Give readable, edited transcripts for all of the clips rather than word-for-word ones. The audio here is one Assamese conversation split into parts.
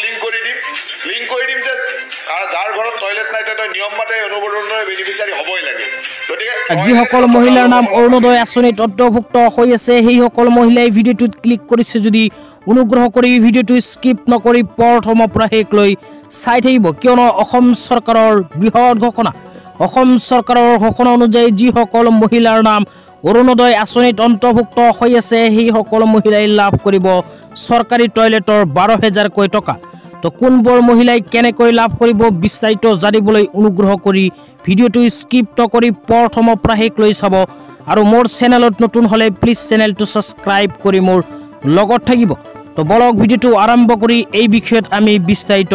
লিংক কৰি দিম যে যাৰ ঘৰত টয়লেট নাই তেওঁ নিয়ম মতে অনুমোদনৰ বেনিফিচিয়াৰী হ'বই লাগে গতিকে যিসকল মহিলাৰ নাম অৰুণোদয় আঁচনিত অন্তৰ্ভুক্ত হৈ আছে সেইসকল মহিলাই ভিডিঅ'টোত ক্লিক কৰিছে যদি অনুগ্ৰহ কৰি ভিডিঅ'টো স্কিপ নকৰি প্ৰথমৰ পৰা শেষলৈ চাই থাকিব কিয়নো অসম চৰকাৰৰ বৃহৎ ঘোষণা অসম চৰকাৰৰ ঘোষণা অনুযায়ী যিসকল মহিলাৰ নাম অৰুণোদয় আঁচনিত অন্তৰ্ভুক্ত হৈ আছে সেইসকল মহিলাই লাভ কৰিব চৰকাৰী টয়লেটৰ 12,000কৈ টকা তো কোনবোৰ মহিলাই কেনেকৈ লাভ কৰিব বিস্তাৰিত জানিবলৈ অনুগ্ৰহ কৰি ভিডিঅ'টো স্কিপ নকৰি প্ৰথমৰ পৰা শেষলৈ চাব আৰু মোৰ চেনেলত নতুন হ'লে প্লিজ চেনেলটো ছাবস্ক্ৰাইব কৰি মোৰ লগত থাকিব তো বলক ভিডিঅ'টো আৰম্ভ কৰি এই বিষয়ত আমি বিস্তাৰিত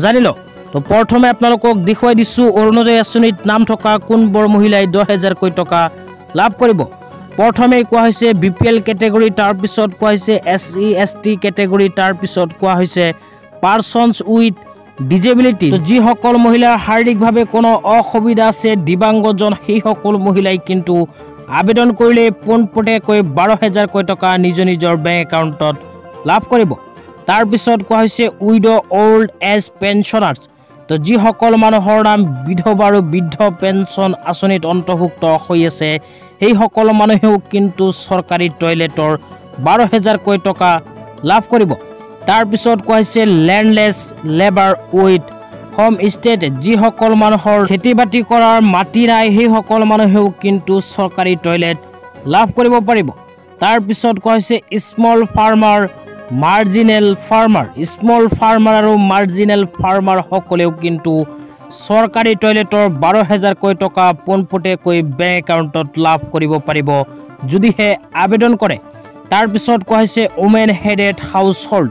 জানি লওঁ তো প্ৰথমে আপোনালোকক দেখুৱাই দিছো অৰুণোদয় আঁচনিত নাম থকা কোনবোৰ মহিলাই 10,000কৈ টকা লাভ কৰিব প্ৰথমে কোৱা হৈছে বিপিএল ক্যাটেগৰী তাৰ পিছত কোৱা হৈছে এসসি এসটি ক্যাটেগৰী তাৰ পিছত কোৱা হৈছে পাৰ্সনস উইথ ডিজেবিলিটি যি সকল মহিলাৰ শাৰীৰিকভাৱে কোনো অসুবিধা আছে দিবাংগজন সেই সকল মহিলাই কিন্তু আবেদন কৰিলে পোনপটীয়াকৈ 12,000কৈ টকা নিজৰ বেংক একাউণ্টত লাভ কৰিব তাৰ পিছত কোৱা হৈছে উইডো ওল্ড এজ পেনশনাৰ্স তো যি সকল মানুহৰ নাম বিধৱা আৰু বৃদ্ধ পেনশন আঁচনিত অন্তৰ্ভুক্ত হৈ আছে সেই সকল মানুহেও কিন্তু চৰকাৰী টয়লেটৰ 12,000কৈ টকা লাভ কৰিব তাৰ পিছত কোৱা হৈছে landless labour with home state যি সকল মানুহৰ খেতি-বাতি কৰাৰ মাটি নাই সেই সকল মানুহেও কিন্তু চৰকাৰী টয়লেট লাভ কৰিব পাৰিব তাৰ পিছত কোৱা হৈছে স্মল ফাৰ্মাৰ মাৰ্জিনেল ফাৰ্মাৰ আৰু মাৰ্জিনেল ফাৰ্মাৰ সকলেও কিন্তু চৰকাৰী টয়লেটৰ 12,000কৈ টকা পোনপটীয়াকৈ বেংক একাউণ্টত লাভ কৰিব পাৰিব যদিহে আবেদন কৰে তাৰ পিছত কোৱা হৈছে ওমেন হেডেড হাউসহোল্ড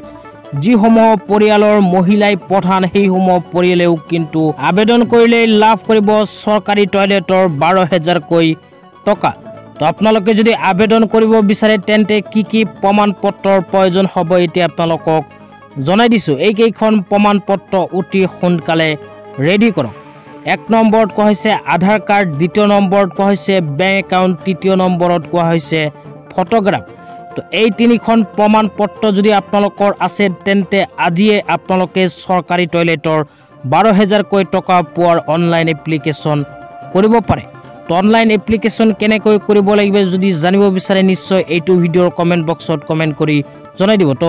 যিসমূহ পৰিয়ালৰ মহিলাই প্ৰধান সেইসমূহ পৰিয়ালেও কিন্তু আবেদন কৰিলে লাভ কৰিব চৰকাৰী টয়লেটৰ 12,000কৈ টকা তো আপোনালোকে যদি আবেদন কৰিব বিচাৰে তেন্তে কি প্ৰমাণ পত্ৰৰ প্ৰয়োজন হ'ব এতিয়া আপোনালোকক জনাই দিছো এই কেইখন প্ৰমাণ পত্ৰ অতি সোনকালে ৰেডি কৰক এক নম্বৰত কোৱা হৈছে আধাৰ কাৰ্ড দ্বিতীয় নম্বৰত কোৱা হৈছে বেংক একাউণ্ট তৃতীয় নম্বৰত কোৱা হৈছে ফটোগ্ৰাফ তো এই তিনিখন প্ৰমাণ পত্ৰ যদি আপোনালোকৰ আছে তেন্তে আজিয়ে আপোনালোকে চৰকাৰী টয়লেটৰ 12,000কৈ টকা পোৱাৰ অনলাইন এপ্লিকেশ্যন কৰিব পাৰে তো অনলাইন এপ্লিকেশ্যন কেনেকৈ কৰিব লাগিব যদি জানিব বিচাৰে নিশ্চয় এইটো ভিডিঅ'ৰ কমেণ্ট বক্সত কমেণ্ট কৰি জনাই দিব তো